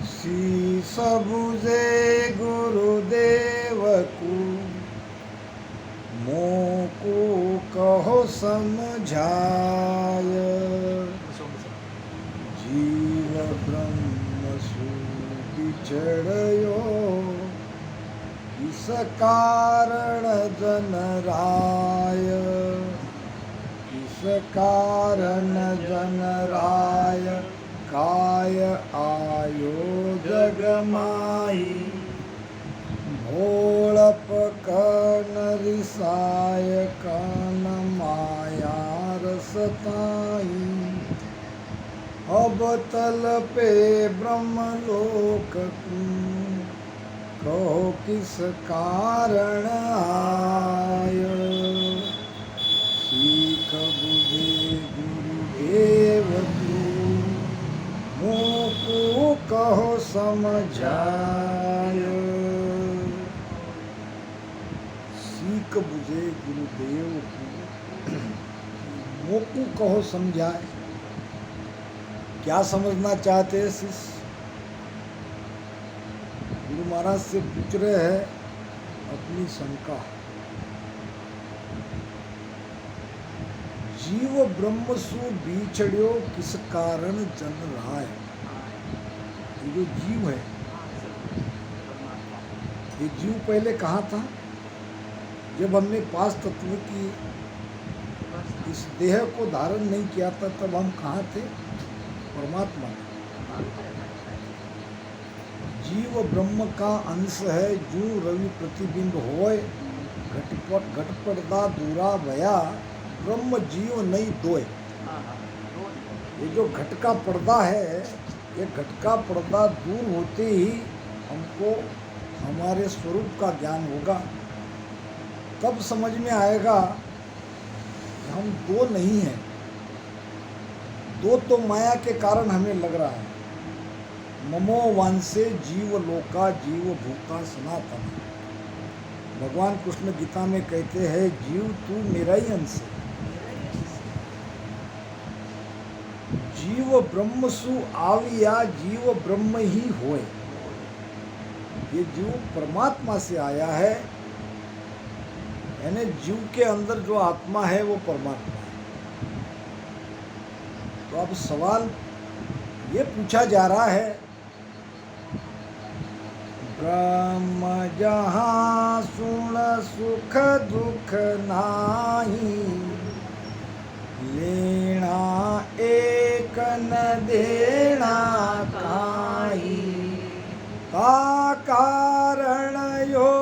शीस बुझे गुरुदेव को, मोको कहो समझाय। जीव ब्रह्म सु बिछड़यो, किस कारण जन राय। किस कारण जन राय, काय आयो जग माही। भोलप कन रिसाय, कान माया रसताई। अब तल पे ब्रह्मलोक को, कहो किस कारण आयो। सीख बुझे गुरुदेव को, मोको कहो समझाय। सीख बुझे गुरुदेव को, मोको कहो समझाए। क्या समझना चाहते हैं शिष्य? गुरु महाराज से पूछ रहे हैं अपनी शंका। जीव ब्रह्म सु बिछड़ियो, किस कारण जन राय। ये जो जीव है, ये जीव पहले कहाँ था? जब हमने पांच तत्व की इस देह को धारण नहीं किया था, तब हम कहाँ थे? परमात्मा। जीव ब्रह्म का अंश है, जो रवि प्रतिबिंब होय। घटपट घटपटदा दूरा भया, ब्रह्म जीव नहीं दोय। ये जो घट का पर्दा है, ये घट का पर्दा दूर होते ही हमको हमारे स्वरूप का ज्ञान होगा। तब समझ में आएगा कि हम दो नहीं हैं। दो तो माया के कारण हमें लग रहा है। ममो वांसे जीव लोका, जीव भूता सनातन। भगवान कृष्ण गीता में कहते हैं, जीव तू मेरा ही अंश है। जीव ब्रह्म सु आविया, जीव ब्रह्म ही होए। ये जीव परमात्मा से आया है, यानी जीव के अंदर जो आत्मा है वो परमात्मा है। तो अब सवाल ये पूछा जा रहा है, ब्रह्म जहाँ सुन सुख दुख नाही। लेना एक न देना काई। का कारण यो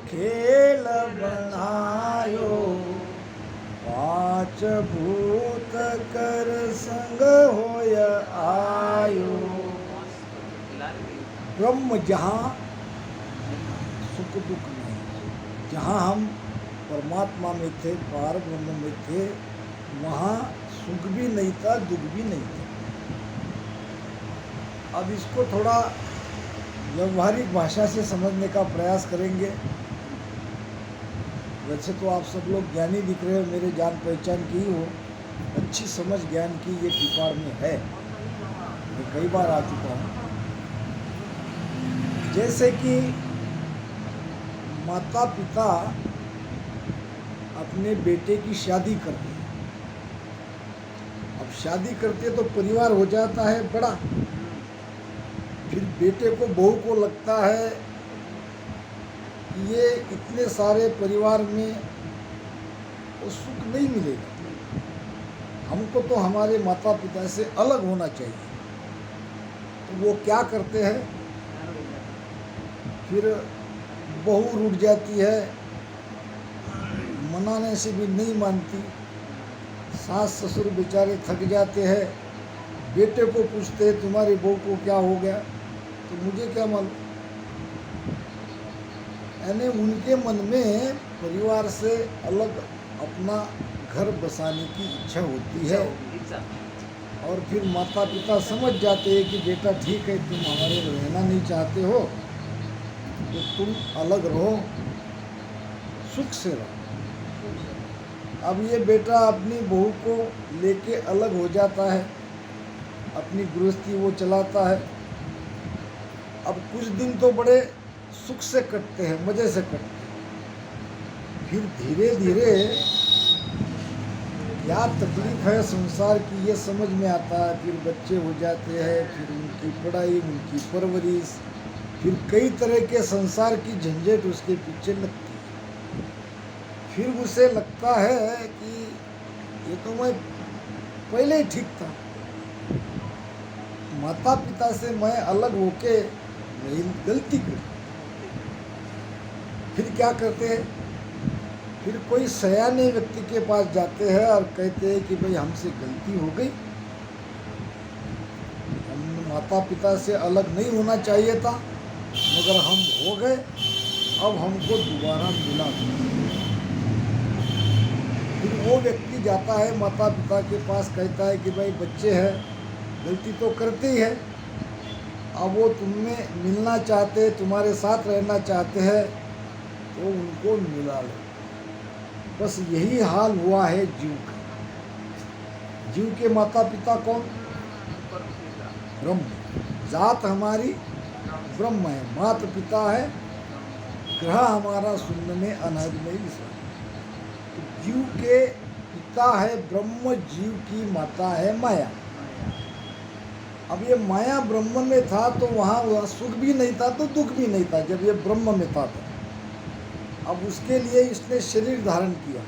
खेल बनायो, पांच भूत कर संग होय आयो। ब्रह्म जहाँ सुख दुख नहीं। जहाँ हम परमात्मा में थे, पार ब्रह्म में थे, वहाँ सुख भी नहीं था, दुख भी नहीं था। अब इसको थोड़ा व्यवहारिक भाषा से समझने का प्रयास करेंगे। वैसे तो आप सब लोग ज्ञानी दिख रहे हो, मेरे जान पहचान की हो, अच्छी समझ ज्ञान की ये पिपाड़ में है। मैं कई बार आ चुका हूँ। जैसे कि माता पिता अपने बेटे की शादी करते हैं। अब शादी करते तो परिवार हो जाता है बड़ा। फिर बेटे को, बहू को लगता है कि ये इतने सारे परिवार में वो सुख नहीं मिलेगा, हमको तो हमारे माता पिता से अलग होना चाहिए। तो वो क्या करते हैं, फिर बहू रूठ जाती है, मनाने से भी नहीं मानती। सास ससुर बेचारे थक जाते हैं, बेटे को पूछते हैं तुम्हारी बहू को क्या हो गया, तो मुझे क्या मालूम। यानी उनके मन में परिवार से अलग अपना घर बसाने की इच्छा होती है। और फिर माता पिता समझ जाते हैं कि बेटा ठीक है, तुम हमारे रहना नहीं चाहते हो तो तुम अलग रहो, सुख से रहो। अब ये बेटा अपनी बहू को लेके अलग हो जाता है, अपनी गृहस्थी वो चलाता है। अब कुछ दिन तो बड़े सुख से कटते हैं, मज़े से कटते हैं, फिर धीरे धीरे क्या तकलीफ है संसार की ये समझ में आता है। फिर बच्चे हो जाते हैं, फिर उनकी पढ़ाई, उनकी परवरिश, फिर कई तरह के संसार की झंझट उसके पीछे लगती है। फिर उसे लगता है कि ये तो मैं पहले ही ठीक था, माता पिता से मैं अलग होके नहीं गलती कर। फिर क्या करते हैं, फिर कोई सयाने व्यक्ति के पास जाते हैं और कहते हैं कि भाई हमसे गलती हो गई, हम माता पिता से अलग नहीं होना चाहिए था, मगर हम हो गए, अब हमको दोबारा मिला। फिर वो व्यक्ति जाता है माता पिता के पास, कहता है कि भाई बच्चे हैं, गलती तो करते ही है, अब वो तुमने मिलना चाहते, तुम्हारे साथ रहना चाहते हैं, तो उनको मिला लो। बस यही हाल हुआ है जीव का। जीव के माता पिता कौन? ब्रह्म। जात हमारी ब्रह्म है, माता पिता है ग्रह हमारा शून्य में अनहद में विश्राम। तो जीव के पिता है ब्रह्म, जीव की माता है माया। अब ये माया ब्रह्म में था तो वहाँ सुख भी नहीं था तो दुख भी नहीं था जब ये ब्रह्म में था तो। अब उसके लिए इसने शरीर धारण किया।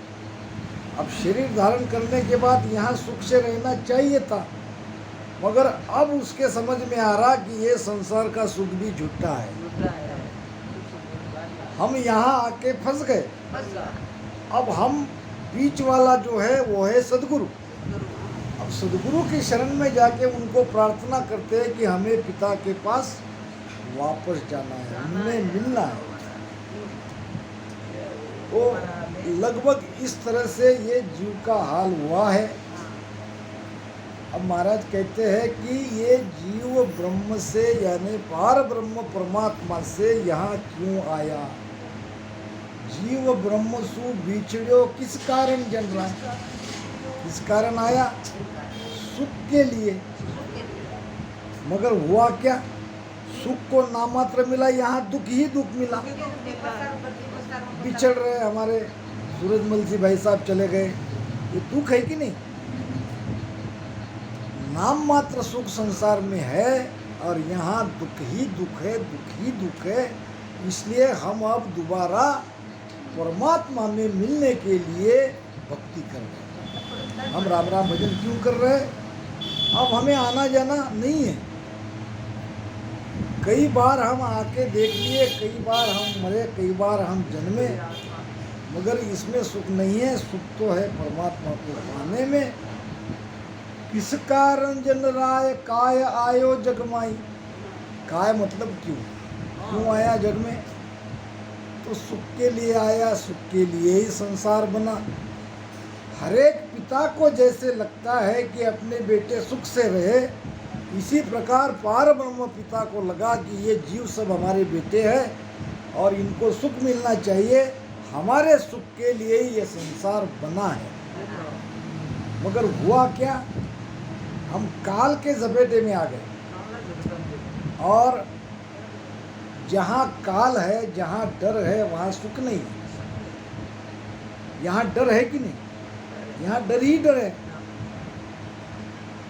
अब शरीर धारण करने के बाद यहाँ सुख से रहना चाहिए था, मगर अब उसके समझ में आ रहा कि ये संसार का सुख भी झूठा है, हम यहाँ आके फंस गए। अब हम बीच वाला जो है वो है सदगुरु। अब सदगुरु की शरण में जाके उनको प्रार्थना करते हैं कि हमें पिता के पास वापस जाना है, हमें मिलना है। तो लगभग इस तरह से ये जीव का हाल हुआ है। अब महाराज कहते हैं कि ये जीव ब्रह्म से यानी पार ब्रह्म परमात्मा से यहाँ क्यों आया। जीव ब्रह्म सु बिछड़ो किस कारण जन रहा है, किस कारण आया? सुख के लिए। मगर हुआ क्या? सुख को नामात्र मिला, यहाँ दुख ही दुख मिला। बिछड़ रहे हमारे सूरजमल जी भाई साहब चले गए, ये दुख है कि नहीं? नाम मात्र सुख संसार में है और यहाँ दुख ही दुख है, दुख ही दुख है। इसलिए हम अब दोबारा परमात्मा में मिलने के लिए भक्ति कर रहे हैं। हम राम राम भजन क्यों कर रहे हैं? अब हमें आना जाना नहीं है। कई बार हम आके देख लिए, कई बार हम मरे, कई बार हम जन्मे, मगर इसमें सुख नहीं है। सुख तो है परमात्मा को पाने में। किस कारण जन राय काय आयो जगमाई। काय मतलब क्यों, क्यों आया जग में? तो सुख के लिए आया, सुख के लिए ही संसार बना। हर एक पिता को जैसे लगता है कि अपने बेटे सुख से रहे, इसी प्रकार पार ब्रह्म पिता को लगा कि ये जीव सब हमारे बेटे हैं और इनको सुख मिलना चाहिए, हमारे सुख के लिए ही ये संसार बना है। मगर हुआ क्या? हम काल के जपेटे में आ गए और जहाँ काल है, जहाँ डर है, वहाँ सुख नहीं है। यहाँ डर है कि नहीं? यहाँ डर ही डर है।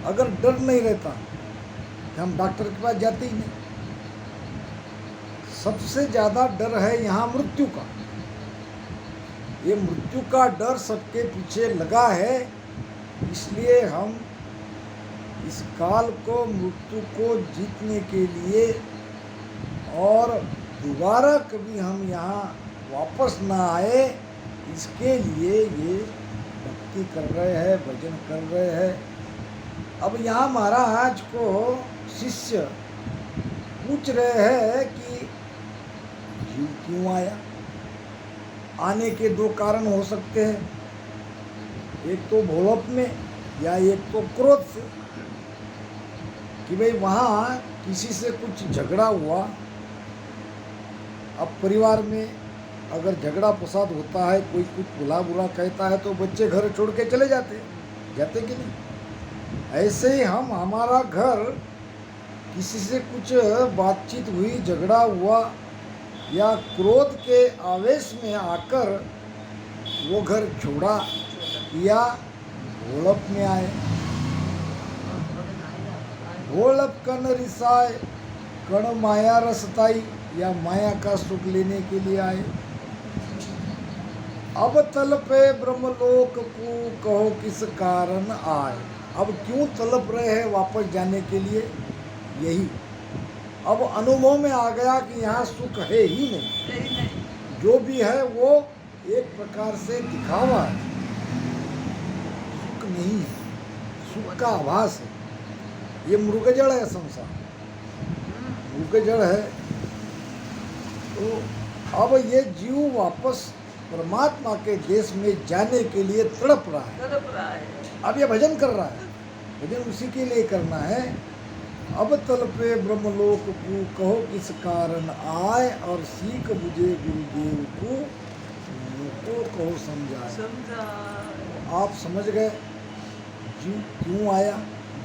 अगर डर नहीं रहता तो हम डॉक्टर के पास जाते ही नहीं। सबसे ज़्यादा डर है यहाँ मृत्यु का। ये मृत्यु का डर सबके पीछे लगा है, इसलिए हम इस काल को, मृत्यु को जीतने के लिए और दोबारा कभी हम यहाँ वापस ना आए, इसके लिए ये भक्ति कर रहे हैं, भजन कर रहे हैं। अब यहाँ महाराज को शिष्य पूछ रहे हैं कि जीव क्यों आया। आने के दो कारण हो सकते हैं, एक तो भोलप में या एक तो क्रोध से, कि भाई वहाँ किसी से कुछ झगड़ा हुआ। अब परिवार में अगर झगड़ा फसाद होता है, कोई कुछ बुला बुरा कहता है तो बच्चे घर छोड़ के चले जाते कि नहीं? ऐसे ही हम, हमारा घर किसी से कुछ बातचीत हुई, झगड़ा हुआ, या क्रोध के आवेश में आकर वो घर छोड़ा, या ढोलप में आए, ढोलप कन रिसाए, कण माया रसताई, या माया का सुख लेने के लिए आए। अब तलपे ब्रह्मलोक को कहो किस कारण आए। अब क्यों तलप रहे हैं वापस जाने के लिए? यही अब अनुभव में आ गया कि यहाँ सुख है ही नहीं, जो भी है वो एक प्रकार से दिखावा है, सुख नहीं है, सुख का आभास है। ये मृगजड़ है, संसार मृगजड़ है। तो अब ये जीव वापस परमात्मा के देश में जाने के लिए तड़प रहा है। अब ये भजन कर रहा है, भजन उसी के लिए करना है। अब तलपे ब्रह्मलोक को कहो किस कारण आए, और सीख बुझे गुरुदेव को कहो समझाए। आप समझ गए जीव क्यों आया,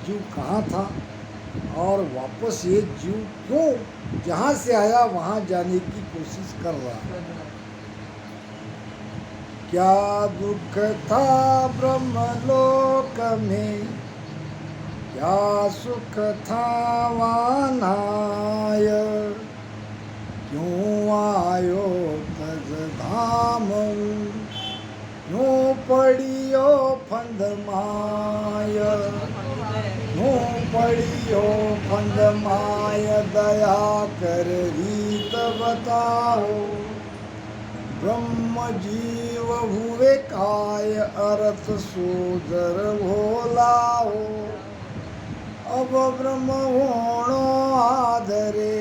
जीव कहाँ था, और वापस ये जीव क्यों जहाँ से आया वहाँ जाने की कोशिश कर रहा है। क्या दुख था ब्रह्मलोक में, क्या सुख था वानाय, क्यों आयो तज धाम, क्यों पड़ियो फंद माय, क्यों पड़ियो फंद माय, दया कर रीत बताओ, ब्रह्म जीव हुए काय, अर्थ सोजर भोलाओ, अब ब्रह्म होणो आधरे,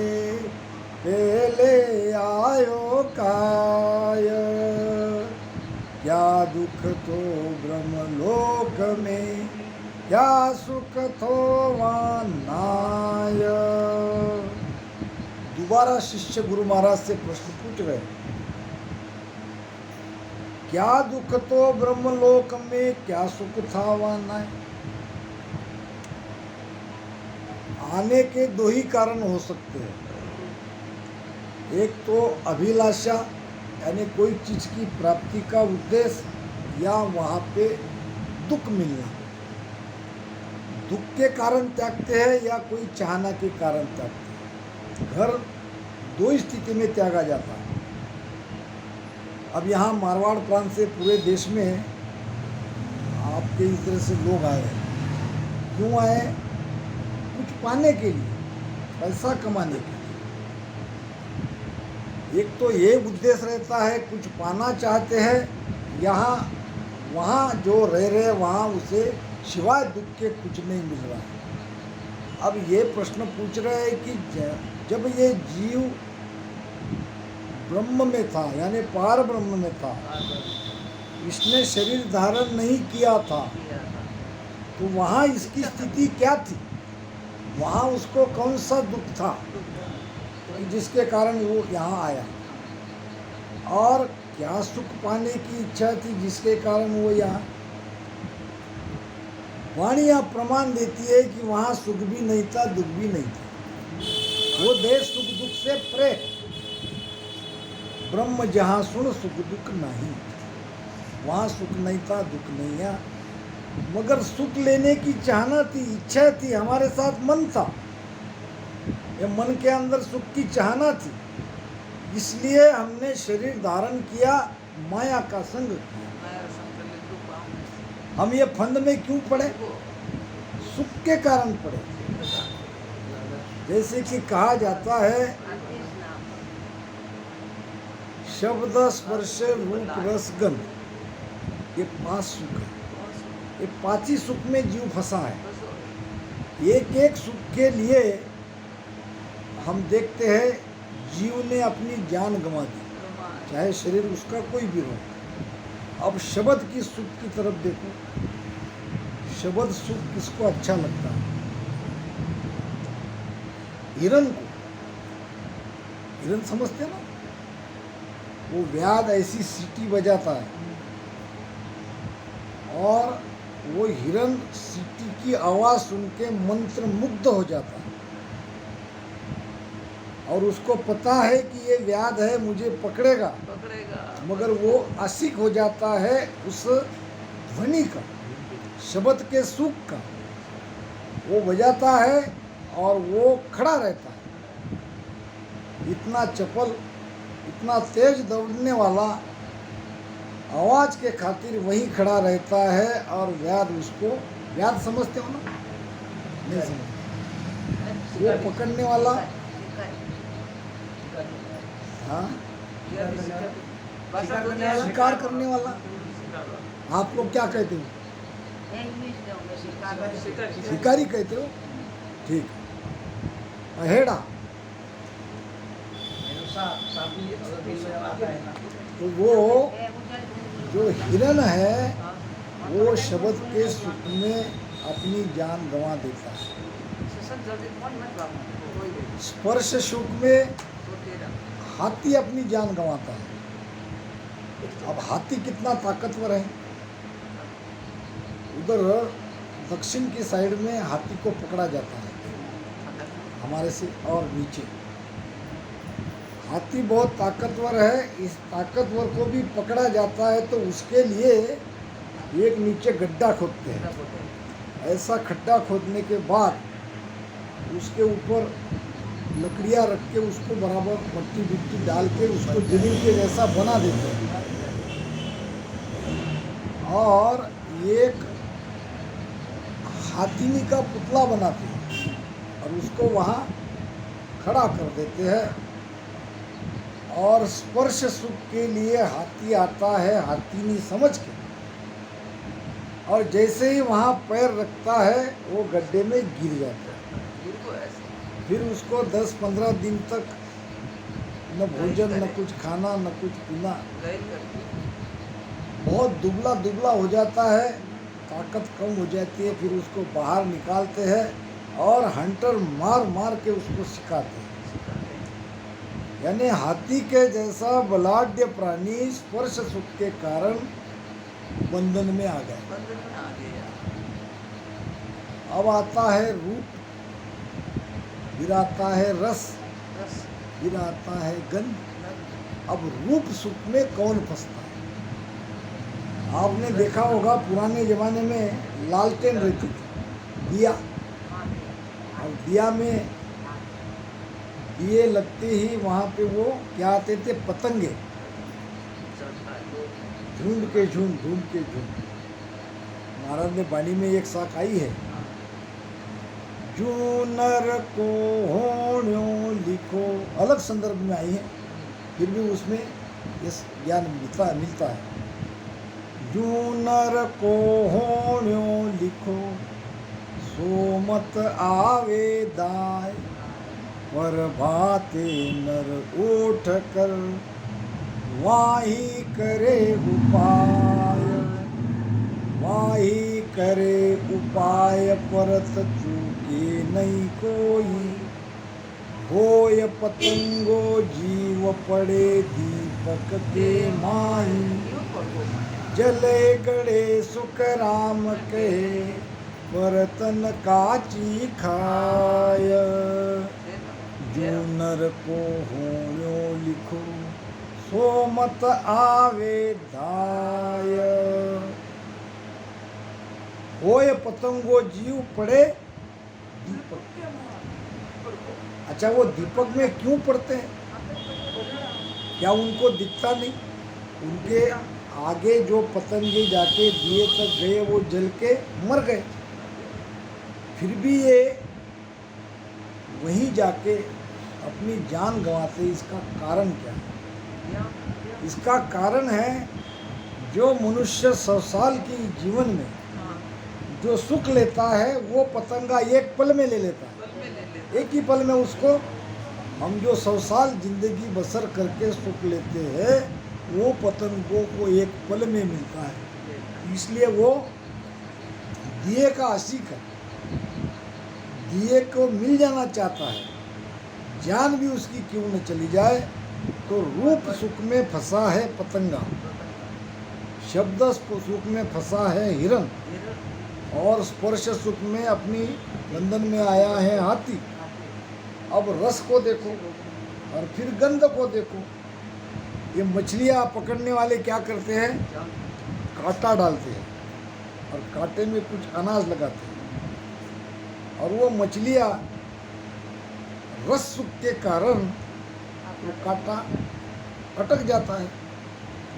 पहले आयो काय, क्या दुख तो ब्रह्मलोक में, क्या सुख तो वानाय। दोबारा शिष्य गुरु महाराज से प्रश्न पूछ रहे, क्या दुख तो ब्रह्मलोक में, क्या सुख था वानाय। आने के दो ही कारण हो सकते हैं, एक तो अभिलाषा यानी कोई चीज की प्राप्ति का उद्देश्य, या वहाँ पे दुख मिलना, दुख के कारण त्यागते हैं या कोई चाहना के कारण त्यागते हैं। घर दो स्थिति में त्यागा जाता है। अब यहाँ मारवाड़ प्रांत से पूरे देश में आपके इस तरह से लोग आए हैं। क्यों आए? कुछ पाने के लिए, पैसा कमाने के लिए। एक तो ये उद्देश्य रहता है, कुछ पाना चाहते हैं, यहाँ वहाँ जो रह रहे वहाँ उसे सिवाय दुख के कुछ नहीं मिल रहा है। अब ये प्रश्न पूछ रहे हैं कि जब ये जीव ब्रह्म में था, यानी पार ब्रह्म में था, इसने शरीर धारण नहीं किया था, तो वहाँ इसकी स्थिति क्या थी? वहाँ उसको कौन सा दुख था जिसके कारण वो यहाँ आया, और क्या सुख पाने की इच्छा थी जिसके कारण वो यहाँ। वाणी यहाँ प्रमाण देती है कि वहाँ सुख भी नहीं था, दुख भी नहीं था। वो देश सुख दुख से परे, ब्रह्म जहाँ सुन सुख दुख नहीं, वहाँ सुख नहीं था, दुख नहीं है। मगर सुख लेने की चाहना थी, इच्छा थी, हमारे साथ मन था, ये मन के अंदर सुख की चाहना थी, इसलिए हमने शरीर धारण किया, माया का संग किया। हम ये फंद में क्यों पड़े? सुख के कारण पड़े। जैसे कि कहा जाता है, शब्द स्पर्श रूप रस गंध, ये 5 सुख है। ये 5 ही सुख में जीव फंसा है। एक एक सुख के लिए हम देखते हैं जीव ने अपनी जान गंवा दी, चाहे शरीर उसका कोई भी हो। अब शब्द की सुख की तरफ देखो, शब्द सुख किसको अच्छा लगता है? हिरन को, हिरन समझते ना, वो व्याध ऐसी सीटी बजाता है और वो हिरन सीटी की आवाज़ सुन के मंत्र मुग्ध हो जाता है। और उसको पता है कि ये व्याध है, मुझे पकड़ेगा, मगर वो आशिक हो जाता है उस ध्वनि का, शब्द के सुख का। वो बजाता है और वो खड़ा रहता है, इतना चपल, इतना तेज दौड़ने वाला, आवाज के खातिर वहीं खड़ा रहता है। और व्याध उसको, व्याध समझते हो ना? नहीं समझते। वो पकड़ने वाला, हाँ, शिकार करने वाला। आप लोग क्या कहते हो? शिकारी कहते हो? ठीक है। अहेड़ा, तो वो जो हिरन है वो शब्द के सुख में अपनी जान गंवा देता है। स्पर्श सुख में हाथी अपनी जान गंवाता है। अब हाथी कितना ताकतवर है। उधर दक्षिण की साइड में हाथी को पकड़ा जाता है, हमारे से और नीचे। हाथी बहुत ताकतवर है। इस ताकतवर को भी पकड़ा जाता है तो उसके लिए एक नीचे गड्ढा खोदते हैं। ऐसा खड्डा खोदने के बाद उसके ऊपर लकड़ियाँ रख के उसको बराबर मट्टी मिट्टी डाल के उसको जमीन के जैसा बना देते हैं और एक हाथीनी का पुतला बनाते हैं और उसको वहाँ खड़ा कर देते हैं। और स्पर्श सुख के लिए हाथी आता है हाथीनी समझ के, और जैसे ही वहाँ पैर रखता है वो गड्ढे में गिर जाता है। फिर उसको 10-15 दिन तक न भोजन, न कुछ खाना, न कुछ पीना, बहुत दुबला दुबला हो जाता है, ताकत कम हो जाती है। फिर उसको बाहर निकालते हैं और हंटर मार मार के उसको सिखाते हैं। यानी हाथी के जैसा बलाढ्य प्राणी स्पर्श सुख के कारण बंधन में आ गए। अब आता है रूप, फिर आता है रस, फिर आता है गंध। अब रूप सुख में कौन फंसता है? आपने देखा होगा पुराने जमाने में लालटेन रहती थी, दिया। और दिया में दिए लगते ही वहाँ पे वो क्या आते थे? पतंगे, झुंड के झुंड, ढूंढ के झुंड। महाराज ने वाणी में एक शाख आई है, जूनर को होण्यो लिखो, अलग संदर्भ में आई है, फिर भी उसमें इस ज्ञान मिलता है। जूनर को होण्यो लिखो, सो मत आवे दाय, पर भाते नर उठ कर, वाही करे उपाय, वाही करे उपाय, परत चूके नहीं कोई, होय पतंगो जीव पड़े दीपक के माही, जले गड़े सुख राम कहे, बर्तन काची खाय, जूनर को होयो लिखो, सो मत आवे दाय। होय पतंगो जीव पड़े दीपक। अच्छा, वो दीपक में क्यों पड़ते हैं? क्या उनको दिखता नहीं? उनके आगे जो पतंगे जाके दिए तक गए वो जल के मर गए, फिर भी ये वहीं जाके अपनी जान गंवाते। इसका कारण क्या है? इसका कारण है जो मनुष्य 100 साल की जीवन में जो सुख लेता है वो पतंगा एक पल में ले लेता है। एक ही पल में उसको, हम जो 100 साल जिंदगी बसर करके सुख लेते हैं वो पतंगों को एक पल में मिलता है। इसलिए वो दिए का आशिक है, दिए को मिल जाना चाहता है, जान भी उसकी क्यों न चली जाए। तो रूप सुख में फंसा है पतंगा, शब्द सुख में फंसा है हिरन, और स्पर्श सुख में अपनी बंधन में आया है हाथी। अब रस को देखो, और फिर गंध को देखो, ये मछलियाँ पकड़ने वाले क्या करते हैं, कांटा डालते हैं और कांटे में कुछ अनाज लगाते हैं और वो मछलियाँ रस सुख के कारण वो कांटा अटक जाता है,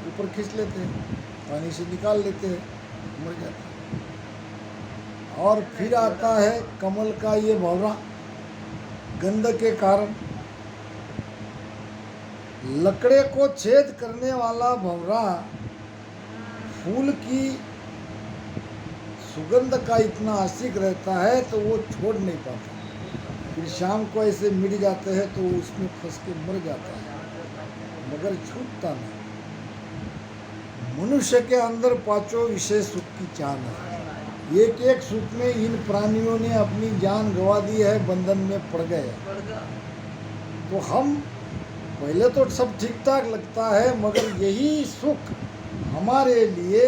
ऊपर खींच लेते हैं, पानी से निकाल लेते हैं, मर जाता है। और फिर आता है कमल का ये भंवरा, गंध के कारण लकड़े को छेद करने वाला भंवरा फूल की सुगंध का इतना आशिक रहता है तो वो छोड़ नहीं पाता, फिर शाम को ऐसे मिट जाते हैं तो उसमें फंस के मर जाता है, मगर छूटता नहीं। मनुष्य के अंदर पांचों विषय सुख की चाहत है, एक एक सुख में इन प्राणियों ने अपनी जान गंवा दी है, बंधन में पड़ गए। तो हम पहले तो सब ठीक ठाक लगता है, मगर यही सुख हमारे लिए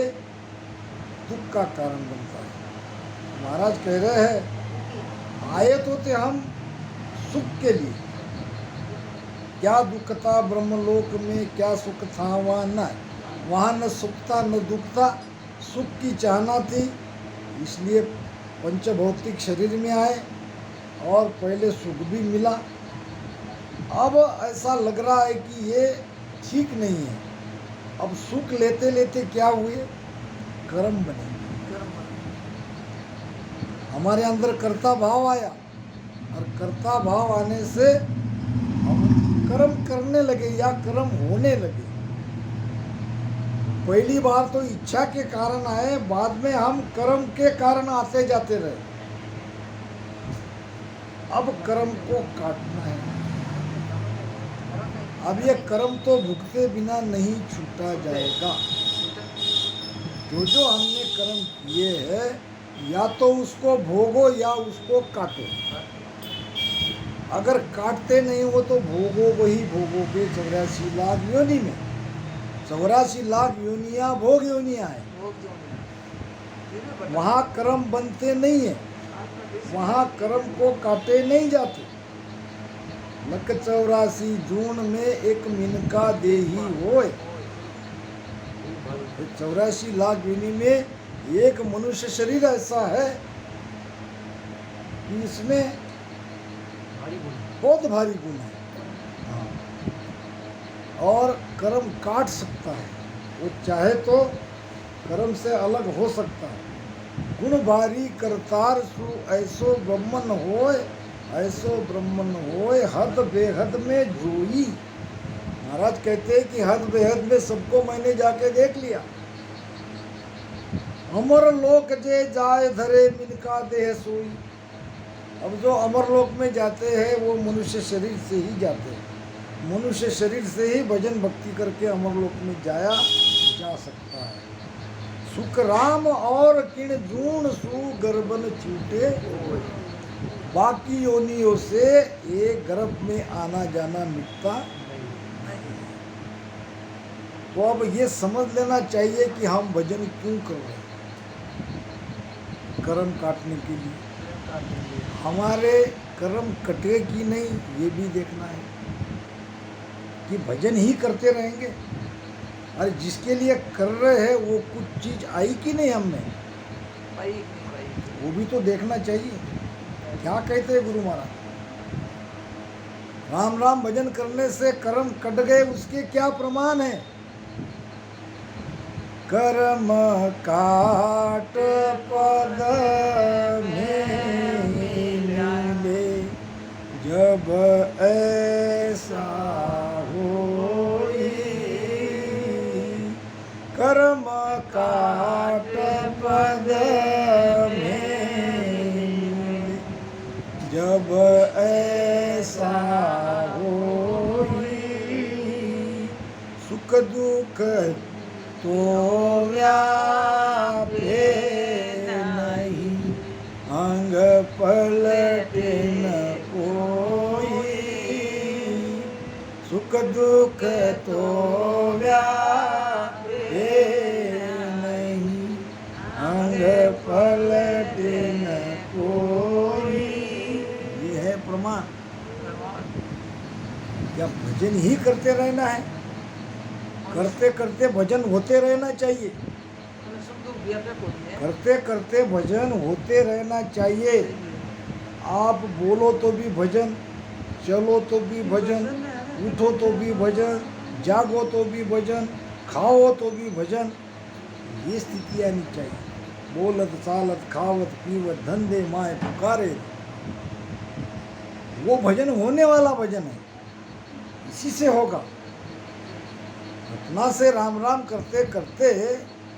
दुख का कारण बनता है। महाराज कह रहे हैं आए तो थे हम सुख के लिए, क्या दुख था ब्रह्मलोक में, क्या सुख था वहाँ न सुख था न दुख था, सुख की चाहना थी, इसलिए पंचभौतिक शरीर में आए और पहले सुख भी मिला। अब ऐसा लग रहा है कि ये ठीक नहीं है, अब सुख लेते लेते क्या हुए, कर्म बने, हमारे अंदर कर्ता भाव आया और कर्ता भाव आने से हम कर्म करने लगे या कर्म होने लगे। पहली बार तो इच्छा के कारण आए, बाद में हम कर्म के कारण आते जाते रहे। अब कर्म को काटना है, अब ये कर्म तो भुगते बिना नहीं छूटा जाएगा। जो हमने कर्म किए हैं या तो उसको भोगो या उसको काटो, अगर काटते नहीं हो तो भोगो, वही भोगोगे 84 लाख योनि में। 84 लाख योनियाँ भोग योनियाँ है, वहाँ कर्म बनते नहीं है, वहाँ कर्म को काटे नहीं जाते। लक 84 जून में एक मिनका देही होए, 84 लाख योनि में एक मनुष्य शरीर ऐसा है कि इसमें बहुत भारी गुण है और कर्म काट सकता है, वो चाहे तो कर्म से अलग हो सकता है। गुण भारी करतार सु ऐसो ब्रह्मन होए, ऐसो ब्रह्मन होए हद बेहद में जोई। महाराज कहते हैं कि हद बेहद में सबको मैंने जाके देख लिया। अमर लोक जे जाए धरे मिनका देह सोई। अब जो अमर लोक में जाते हैं वो मनुष्य शरीर से ही जाते हैं, मनुष्य शरीर से ही भजन भक्ति करके अमर लोक में जाया जा सकता है। सुख राम और किण जून सु गर्भन छूटे, बाकी योनियों से ये गर्भ में आना जाना मिटता नहीं। तो अब ये समझ लेना चाहिए कि हम भजन क्यों कर रहे हैं, कर्म काटने के लिए। हमारे कर्म कटे कि नहीं ये भी देखना है, कि भजन ही करते रहेंगे। अरे जिसके लिए कर रहे हैं वो कुछ चीज आई कि नहीं हमने, वो भी तो देखना चाहिए। क्या कहते हैं गुरु महाराज, राम राम भजन करने से कर्म कट गए, उसके क्या प्रमाण है। कर्म काट पद में मिले, जब ऐसा होई। कर्म काट पद में मिले, जब ऐसा होई। सुख दुख तो व्यापे नहीं, अंग पलटे न कोई। सुख दुख तो व्यापे नहीं, अंग पलटे न कोई। ये है प्रमाण। क्या भजन ही करते रहना है? करते करते भजन होते रहना चाहिए। करते करते भजन होते रहना चाहिए। आप बोलो तो भी भजन, चलो तो भी भजन, उठो तो भी भजन, जागो तो भी भजन, खाओ तो भी भजन। ये स्थिति आनी चाहिए। बोलत चालत खावत पीवत धंधे माए पुकारे, वो भजन होने वाला भजन है। इसी से होगा। घटना से राम राम करते करते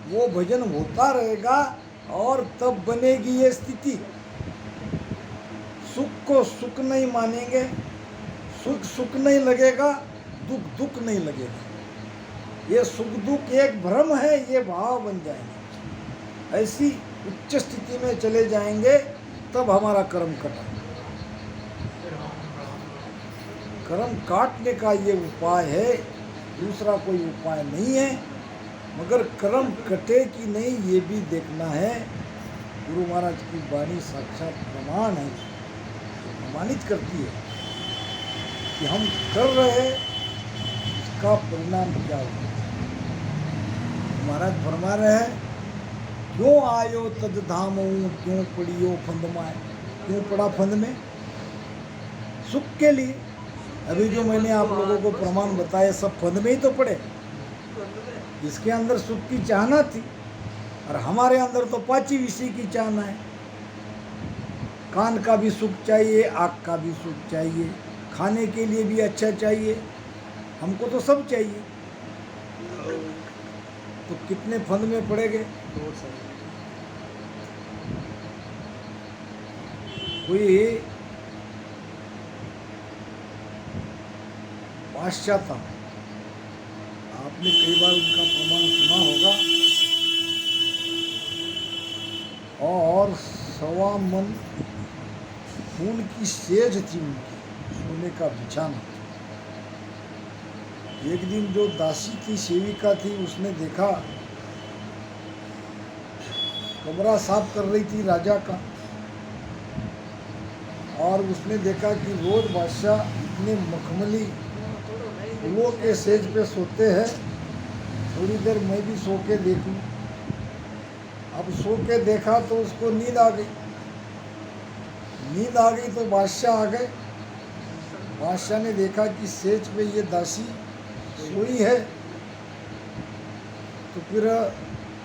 वो भजन होता रहेगा और तब बनेगी ये स्थिति। सुख को सुख नहीं मानेंगे, सुख सुख नहीं लगेगा, दुख दुख नहीं लगेगा। ये सुख दुख एक भ्रम है, ये भाव बन जाएंगे। ऐसी उच्च स्थिति में चले जाएंगे तब हमारा कर्म कटा। कर्म काटने का ये उपाय है, दूसरा कोई उपाय नहीं है। मगर कर्म कटे कि नहीं ये भी देखना है। गुरु महाराज की वाणी साक्षात प्रमाण है, प्रमाणित करती है कि हम कर रहे इसका परिणाम क्या होगा। महाराज फरमा रहे हैं, क्यों आयो तद धामो, क्यों पड़ियो फंद माए। क्यों पड़ा फंद में? सुख के लिए। अभी जो मैंने आप लोगों को प्रमाण बताए सब फंद में ही तो पड़े। इसके अंदर सुख की चाहना थी और हमारे अंदर तो पांची विषय की चाहना है। कान का भी सुख चाहिए, आँख का भी सुख चाहिए, खाने के लिए भी अच्छा चाहिए, हमको तो सब चाहिए। तो कितने फंद में पड़ेंगे? कोई बादशाह था, आपने कई बार उनका प्रमाण सुना होगा। और 1.25 मन खून की सेज थी उनकी, सोने का बिछाना। एक दिन जो दासी थी, सेविका थी, उसने देखा कमरा साफ कर रही थी राजा का, और उसने देखा कि रोज बादशाह इतने मखमली फूलों के सेज पे सोते हैं, थोड़ी देर मैं भी सो के देखूं। अब सो के देखा तो उसको नींद आ गई। नींद आ गई तो बादशाह आ गए। बादशाह ने देखा कि सेज पे ये दासी सोई है। तो फिर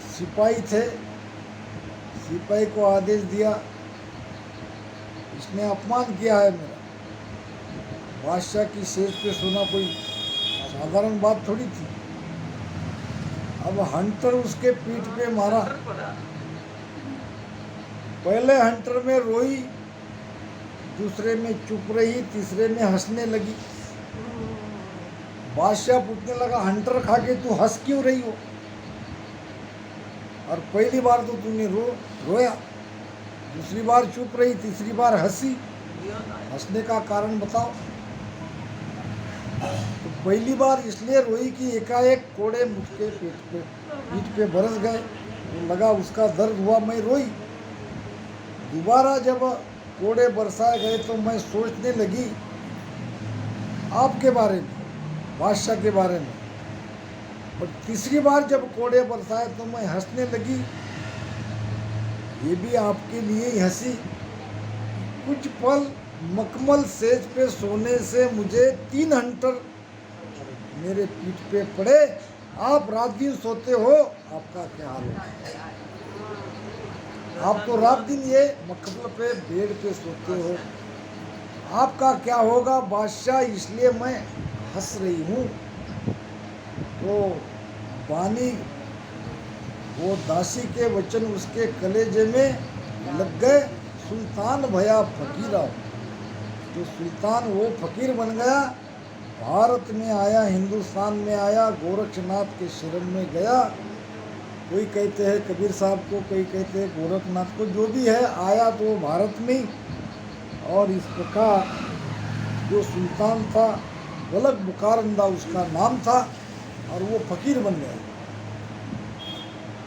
सिपाही थे, सिपाही को आदेश दिया, इसने अपमान किया है मेरा। बादशाह की सेज पे सोना कोई साधारण बात थोड़ी थी। अब हंटर उसके पीठ पे मारा। पहले हंटर में रोई, दूसरे में चुप रही, तीसरे में हंसने लगी। बादशाह पूछने लगा, हंटर खा के तू हंस क्यों रही हो? और पहली बार तो तूने रोया, दूसरी बार चुप रही, तीसरी बार हंसी। हंसने का कारण बताओ। तो पहली बार इसलिए रोई कि एकाएक कोड़े मुझके पीठ पे बरस गए, तो लगा उसका दर्द हुआ, मैं रोई। दोबारा जब कोड़े बरसाए गए तो मैं सोचने लगी आपके बारे में, बादशाह के बारे में। और तीसरी बार जब कोड़े बरसाए तो मैं हंसने लगी, ये भी आपके लिए ही हंसी। कुछ पल मखमल सेज पे सोने से मुझे 3 हंटर मेरे पीठ पे पड़े। आप रात दिन सोते हो, आपका क्या हाल होगा? आप तो रात दिन ये मखमल पे बेड पे सोते हो, आपका क्या होगा बादशाह? इसलिए मैं हंस रही हूँ। तो बानी वो दासी के वचन उसके कलेजे में लग गए। सुल्तान भया फकीरा, तो सुल्तान वो फकीर बन गया। भारत में आया, हिंदुस्तान में आया, गोरक्षनाथ के शरण में गया। कोई कहते हैं कबीर साहब को, कोई कहते हैं गोरखनाथ को, जो भी है आया तो वो भारत में। और इस प्रकार जो सुल्तान था, बलक बुकारंदा उसका नाम था, और वो फकीर बन गया।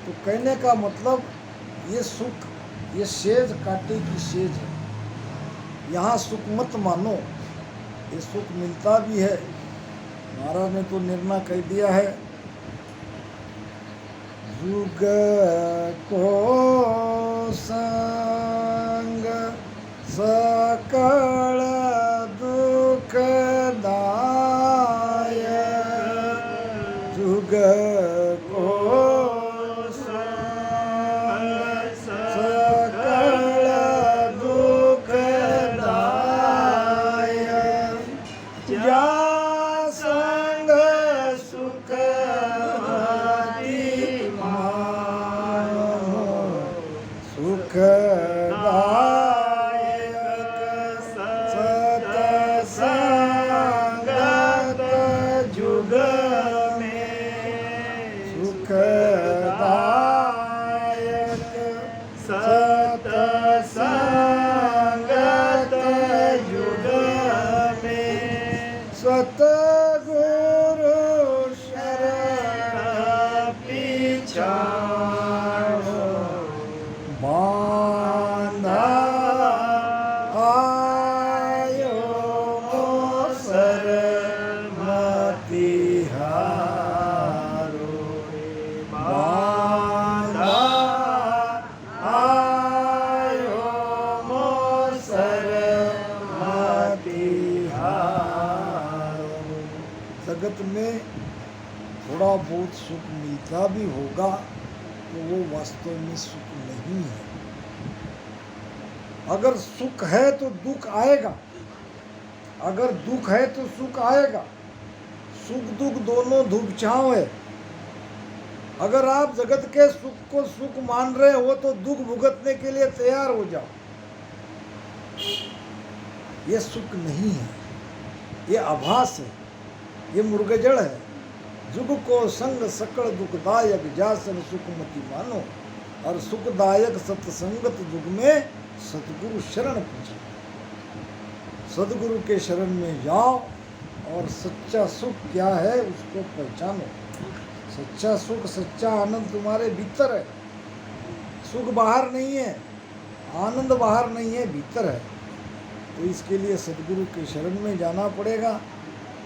तो कहने का मतलब ये सुख, ये सेज कांटे की सेज है। यहाँ सुख मत मानो, ये सुख मिलता भी है। महाराज ने तो निर्णय कह दिया है, युग को संग सकल दुखदाय, युग को संग सकल दुखदाय, जा संग सुख सुखदायक सतसंगत जुग में, सुखदायक सतसंगत जुग में, सतगुरु शरण पिछाड़ो, बांधा आयो सरमति हारो, बांधा आयो सरमति हारो। जगत में थोड़ा बहुत सुख मिलता भी होगा तो वो वास्तव में सुख नहीं है। अगर सुख है तो दुख आएगा, अगर दुख है तो सुख आएगा। सुख दुख दोनों धूप छांव है। अगर आप जगत के सुख को सुख मान रहे हो तो दुख भुगतने के लिए तैयार हो जाओ। ये सुख नहीं है, ये आभास है, ये मुर्गजड़ है। जुग को संग सकल दुखदायक, जासन सुखमति मानो, और सुखदायक सत्संगत जुग में सतगुरु शरण पूछो। सदगुरु के शरण में जाओ और सच्चा सुख क्या है उसको पहचानो। सच्चा सुख, सच्चा आनंद तुम्हारे भीतर है। सुख बाहर नहीं है, आनंद बाहर नहीं है, भीतर है। तो इसके लिए सदगुरु के शरण में जाना पड़ेगा।